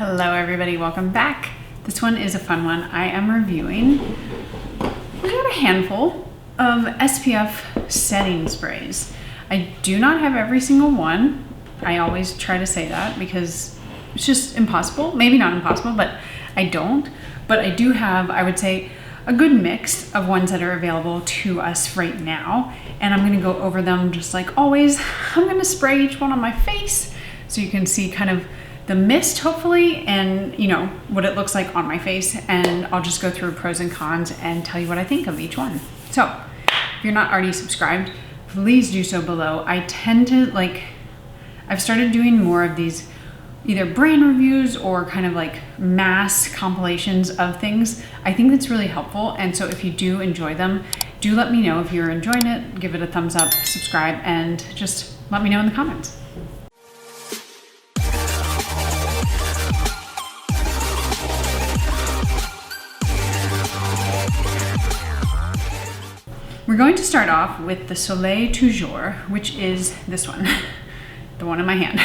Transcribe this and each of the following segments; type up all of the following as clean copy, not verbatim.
Hello everybody, welcome back. This one is a fun one. I am reviewing, we got a handful of SPF setting sprays. I do not have every single one. I always try to say that because it's just impossible. Maybe not impossible, but I don't. But I do have, I would say, a good mix of ones that are available to us right now. And I'm gonna go over them just like always. I'm gonna spray each one on my face so you can see kind of the mist hopefully, and you know what it looks like on my face, and I'll just go through pros and cons and tell you what I think of each one. So if you're not already subscribed, please do so below. I tend to I've started doing more of these either brand reviews or kind of like mass compilations of things. I think that's really helpful, and so if you do enjoy them, do let me know if you're enjoying it. Give it a thumbs up, subscribe, and just let me know in the comments. We're going to start off with the Soleil Toujours, which is this one, the one in my hand.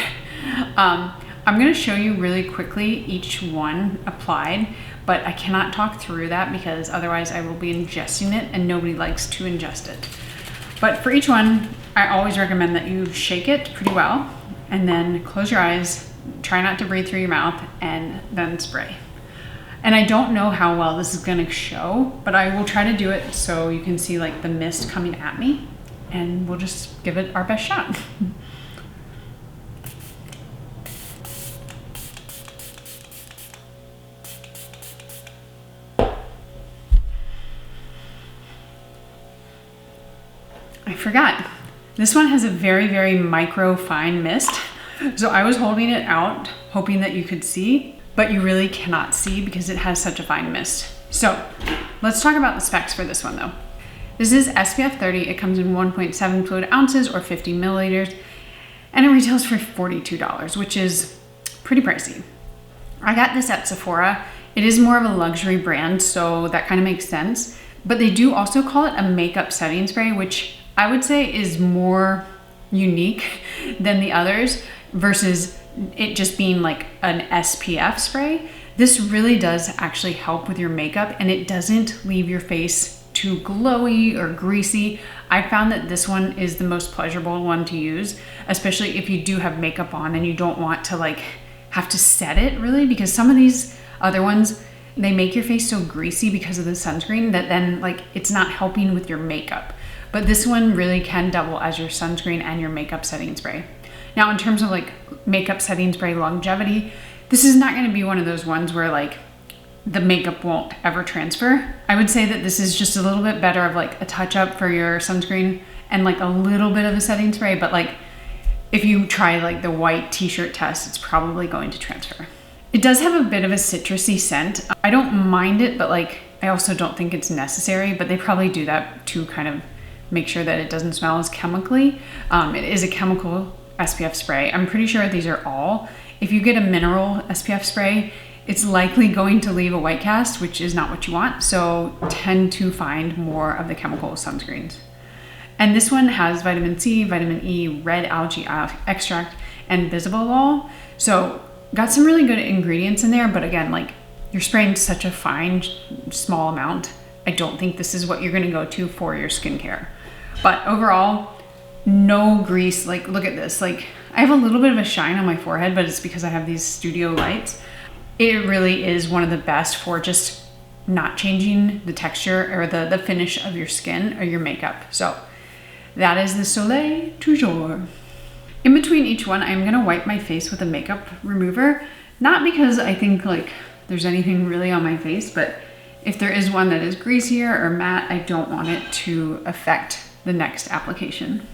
I'm going to show you really quickly each one applied, but I cannot talk through that because otherwise I will be ingesting it and nobody likes to ingest it. But for each one, I always recommend that you shake it pretty well and then close your eyes, try not to breathe through your mouth, and then spray. And I don't know how well this is gonna show, but I will try to do it so you can see like the mist coming at me, and we'll just give it our best shot. I forgot. This one has a very, very micro fine mist. So I was holding it out, hoping that you could see, but you really cannot see because it has such a fine mist. So let's talk about the specs for this one though. This is SPF 30. It comes in 1.7 fluid ounces or 50 milliliters, and it retails for $42, which is pretty pricey. I got this at Sephora. It is more of a luxury brand, so that kind of makes sense. But they do also call it a makeup setting spray, which I would say is more unique than the others versus it just being like an SPF spray. This really does actually help with your makeup, and it doesn't leave your face too glowy or greasy. I found that this one is the most pleasurable one to use, especially if you do have makeup on and you don't want to like have to set it really, because some of these other ones, they make your face so greasy because of the sunscreen that then like it's not helping with your makeup. But this one really can double as your sunscreen and your makeup setting spray. Now, in terms of like makeup setting spray longevity, this is not going to be one of those ones where like the makeup won't ever transfer. I would say that this is just a little bit better of like a touch up for your sunscreen and like a little bit of a setting spray. But like if you try like the white t-shirt test, it's probably going to transfer. It does have a bit of a citrusy scent. I don't mind it, but like I also don't think it's necessary, but they probably do that to kind of make sure that it doesn't smell as chemically. It is a chemical SPF spray. I'm pretty sure these are all. If you get a mineral SPF spray, it's likely going to leave a white cast, which is not what you want. So tend to find more of the chemical sunscreens. And this one has vitamin C, vitamin E, red algae extract, and bisabolol. So got some really good ingredients in there, but again, like you're spraying such a fine, small amount. I don't think this is what you're gonna go to for your skincare. But overall, no grease. Like look at this, like I have a little bit of a shine on my forehead, but it's because I have these studio lights. It really is one of the best for just not changing the texture or the finish of your skin or your makeup. So that is the Soleil Toujours. In between each one, I'm gonna wipe my face with a makeup remover, not because I think like there's anything really on my face, but if there is one that is greasier or matte, I don't want it to affect the next application.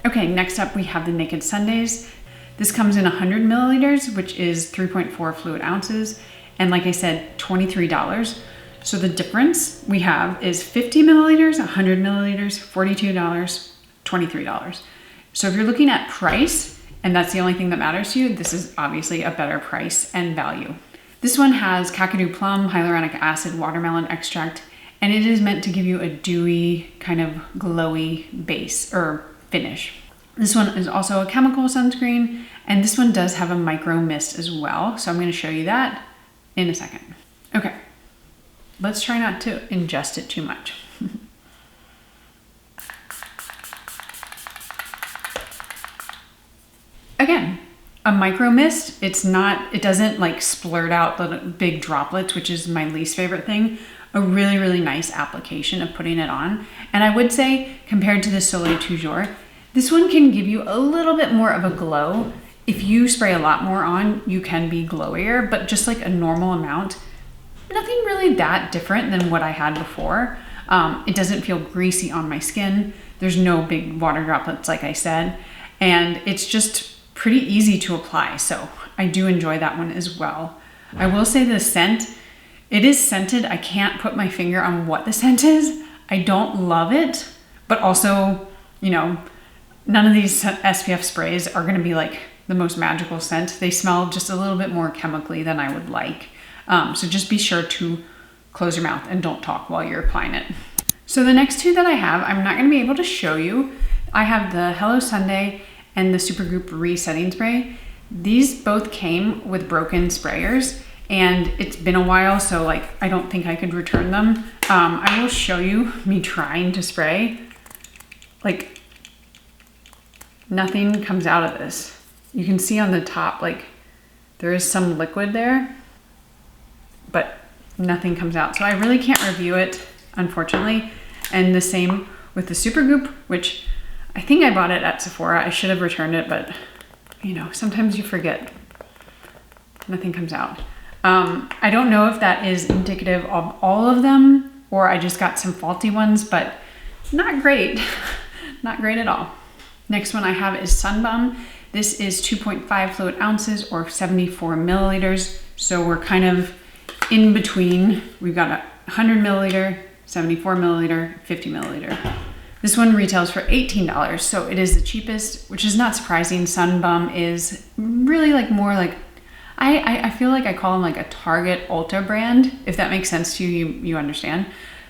Okay, next up we have the Naked Sundays. This comes in 100 milliliters, which is 3.4 fluid ounces. And like I said, $23. So the difference we have is 50 milliliters, 100 milliliters, $42, $23. So if you're looking at price, and that's the only thing that matters to you, this is obviously a better price and value. This one has kakadu plum, hyaluronic acid, watermelon extract, and it is meant to give you a dewy, kind of glowy base or finish. This one is also a chemical sunscreen, and this one does have a micro mist as well. So I'm going to show you that in a second. Okay, let's try not to ingest it too much. Again, a micro mist, it doesn't like splurt out the big droplets, which is my least favorite thing. A really, really nice application of putting it on. And I would say, compared to the Soleil Toujours, this one can give you a little bit more of a glow. If you spray a lot more on, you can be glowier, but just like a normal amount, nothing really that different than what I had before. It doesn't feel greasy on my skin. There's no big water droplets, like I said, and it's just pretty easy to apply. So I do enjoy that one as well. I will say the scent, it is scented. I can't put my finger on what the scent is. I don't love it, but also, you know, none of these SPF sprays are going to be like the most magical scent. They smell just a little bit more chemically than I would like. So just be sure to close your mouth and don't talk while you're applying it. So the next two that I have, I'm not going to be able to show you. I have the Hello Sunday and the Supergoop resetting spray. These both came with broken sprayers, and it's been a while, so like I don't think I could return them. I will show you me trying to spray. Like, nothing comes out of this. You can see on the top, like there is some liquid there, but nothing comes out. So I really can't review it, unfortunately. And the same with the Supergoop, which I think I bought it at Sephora. I should have returned it, but you know, sometimes you forget. Nothing comes out. I don't know if that is indicative of all of them or I just got some faulty ones, but not great. Not great at all. Next one I have is Sun Bum. This is 2.5 fluid ounces or 74 milliliters. So we're kind of in between. We've got a 100 milliliter, 74 milliliter, 50 milliliter. This one retails for $18, so it is the cheapest, which is not surprising. Sun Bum is really like more like, I feel like I call them like a Target Ulta brand. If that makes sense to you, you understand.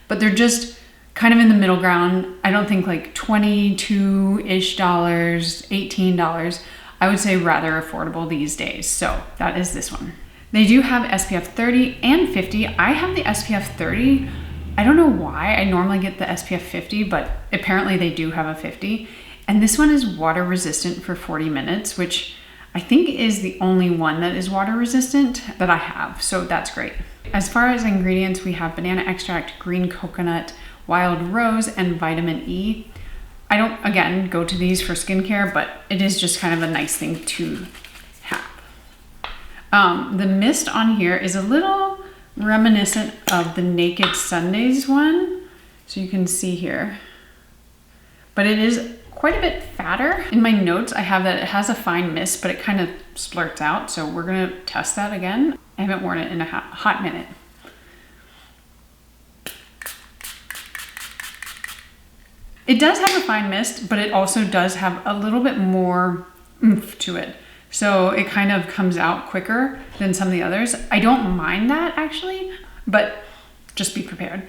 But they're just kind of in the middle ground. I don't think like $22-ish, $18. I would say rather affordable these days. So that is this one. They do have SPF 30 and 50. I have the SPF 30. I don't know why. I normally get the SPF 50, but apparently they do have a 50. And this one is water resistant for 40 minutes, which I think is the only one that is water resistant that I have. So that's great. As far as ingredients, we have banana extract, green coconut, wild rose, and vitamin E. I don't, again, go to these for skincare, but it is just kind of a nice thing to have. The mist on here is a little reminiscent of the Naked Sundays one. So you can see here, but it is quite a bit fatter. In my notes, I have that it has a fine mist, but it kind of splurts out. So we're gonna test that again. I haven't worn it in a hot minute. It does have a fine mist, but it also does have a little bit more oomph to it. So it kind of comes out quicker than some of the others. I don't mind that actually, but just be prepared.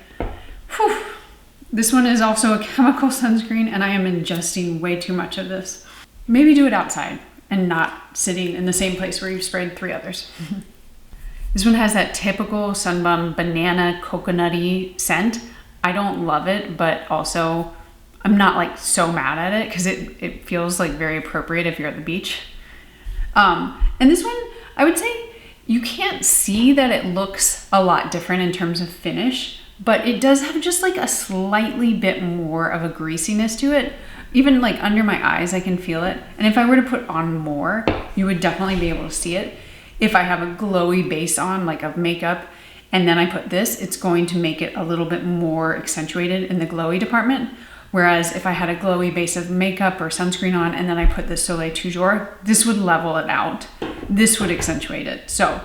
Whew. This one is also a chemical sunscreen and I am ingesting way too much of this. Maybe do it outside and not sitting in the same place where you've sprayed 3 others. This one has that typical Sun Bum banana coconutty scent. I don't love it, but also I'm not like so mad at it because it feels like very appropriate if you're at the beach. And this one, I would say you can't see that it looks a lot different in terms of finish, but it does have just like a slightly bit more of a greasiness to it. Even like under my eyes, I can feel it. And if I were to put on more, you would definitely be able to see it. If I have a glowy base on, like of makeup, and then I put this, it's going to make it a little bit more accentuated in the glowy department. Whereas if I had a glowy base of makeup or sunscreen on and then I put the Soleil Toujours, this would level it out. This would accentuate it. So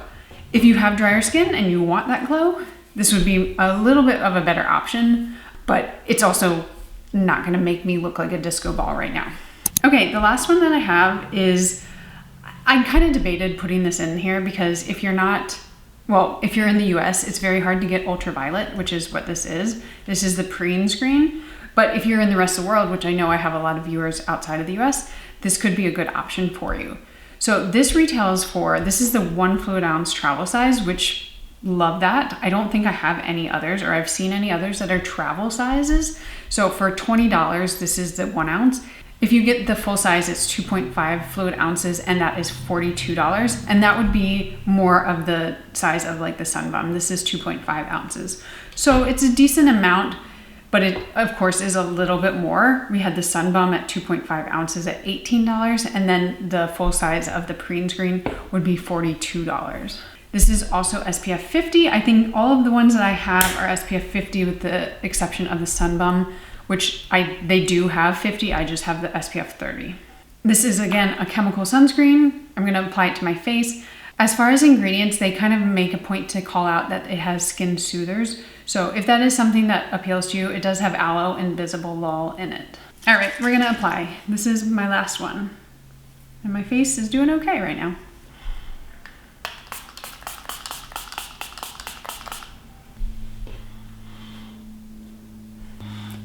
if you have drier skin and you want that glow, this would be a little bit of a better option, but it's also not gonna make me look like a disco ball right now. Okay, the last one that I have is, I kind of debated putting this in here because if you're not, well, if you're in the US, it's very hard to get ultraviolet, which is what this is. This is the Preen screen. But if you're in the rest of the world, which I know I have a lot of viewers outside of the US, this could be a good option for you. So this retails for, this is the 1 fluid ounce travel size, which love that. I don't think I have any others, or I've seen any others that are travel sizes. So for $20, this is the 1 ounce. If you get the full size, it's 2.5 fluid ounces, and that is $42. And that would be more of the size of like the Sun Bum. This is 2.5 ounces. So it's a decent amount, but it of course is a little bit more. We had the Sun Bum at 2.5 ounces at $18, and then the full size of the Preen Screen would be $42. This is also SPF 50. I think all of the ones that I have are SPF 50 with the exception of the Sun Bum, which they do have 50, I just have the SPF 30. This is again a chemical sunscreen. I'm gonna apply it to my face. As far as ingredients, they kind of make a point to call out that it has skin soothers. So if that is something that appeals to you, it does have aloe and visible lull in it. All right, we're gonna apply. This is my last one. And my face is doing okay right now.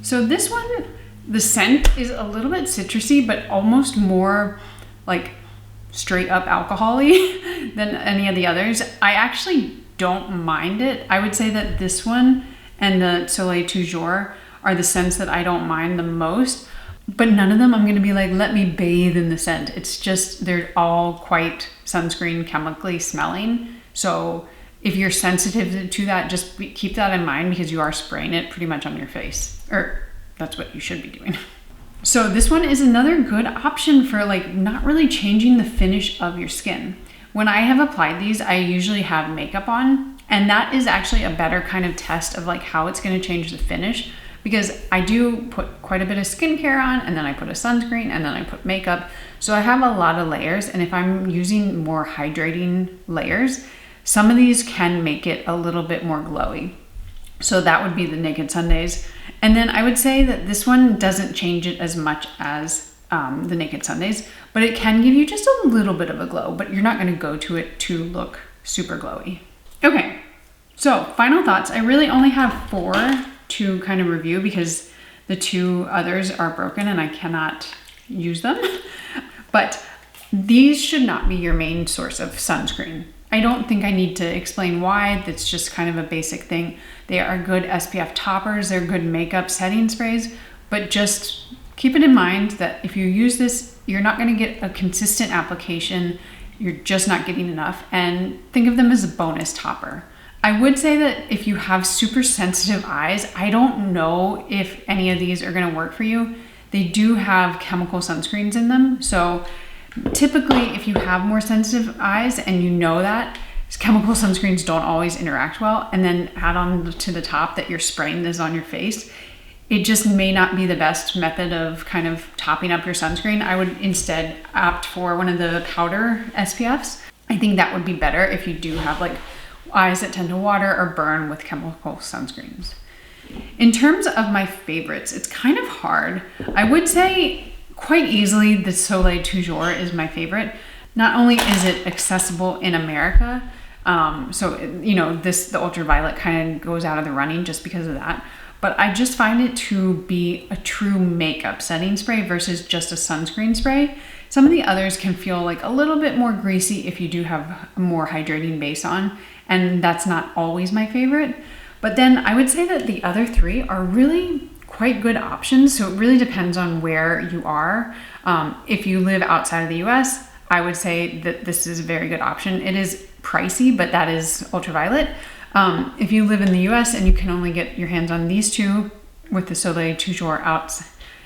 So this one, the scent is a little bit citrusy, but almost more like straight up alcohol-y than any of the others. I actually don't mind it. I would say that this one and the Soleil Toujours are the scents that I don't mind the most, but none of them I'm gonna be like, let me bathe in the scent. It's just, they're all quite sunscreen chemically smelling. So if you're sensitive to that, just keep that in mind, because you are spraying it pretty much on your face, or that's what you should be doing. So this one is another good option for like not really changing the finish of your skin. When I have applied these, I usually have makeup on, and that is actually a better kind of test of like how it's gonna change the finish, because I do put quite a bit of skincare on, and then I put a sunscreen, and then I put makeup. So I have a lot of layers, and if I'm using more hydrating layers, some of these can make it a little bit more glowy. So that would be the Naked Sundays. And then I would say that this one doesn't change it as much as the Naked Sundays, but it can give you just a little bit of a glow, but you're not gonna go to it to look super glowy. Okay, so final thoughts. I really only have 4 to kind of review because the 2 others are broken and I cannot use them. But these should not be your main source of sunscreen. I don't think I need to explain why. That's just kind of a basic thing. They are good SPF toppers, they're good makeup setting sprays, but just keep it in mind that if you use this, you're not gonna get a consistent application, you're just not getting enough, and think of them as a bonus topper. I would say that if you have super sensitive eyes, I don't know if any of these are gonna work for you. They do have chemical sunscreens in them, so typically, if you have more sensitive eyes and you know that, chemical sunscreens don't always interact well, and then add on to the top that you're spraying this on your face, it just may not be the best method of kind of topping up your sunscreen. I would instead opt for one of the powder SPFs. I think that would be better if you do have like eyes that tend to water or burn with chemical sunscreens. In terms of my favorites, it's kind of hard. I would say quite easily the Soleil Toujours is my favorite. Not only is it accessible in America, so you know, the ultraviolet kind of goes out of the running just because of that, but I just find it to be a true makeup setting spray versus just a sunscreen spray. Some of the others can feel like a little bit more greasy if you do have a more hydrating base on, and that's not always my favorite. But then I would say that the other 3 are really quite good options. So it really depends on where you are. If you live outside of the US, I would say that this is a very good option. It is pricey, but that is ultraviolet. If you live in the US and you can only get your hands on these 2 with the Soleil Toujours out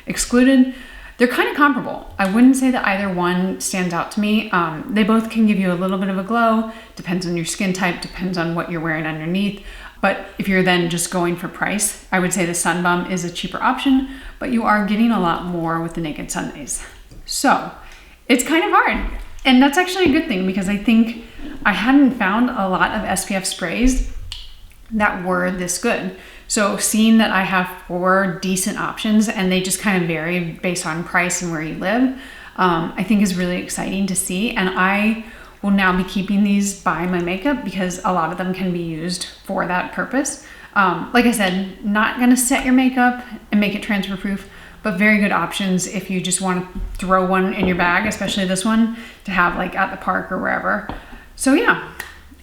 excluded, they're kind of comparable. I wouldn't say that either one stands out to me. They both can give you a little bit of a glow, depends on your skin type, depends on what you're wearing underneath. But if you're then just going for price, I would say the Sun Bum is a cheaper option, but you are getting a lot more with the Naked Sundays. So it's kind of hard. And that's actually a good thing, because I think I hadn't found a lot of SPF sprays that were this good. So seeing that I have 4 decent options and they just kind of vary based on price and where you live, I think is really exciting to see. And I will now be keeping these by my makeup because a lot of them can be used for that purpose. Like I said, not gonna set your makeup and make it transfer proof, but very good options if you just want to throw one in your bag, especially this one, to have like at the park or wherever. So yeah,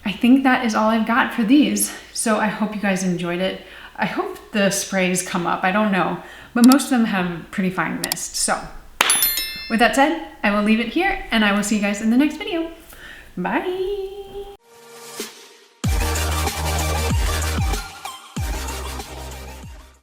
I think that is all I've got for these. So I hope you guys enjoyed it. I hope the sprays come up, I don't know, but most of them have pretty fine mist. So with that said, I will leave it here and I will see you guys in the next video. Bye.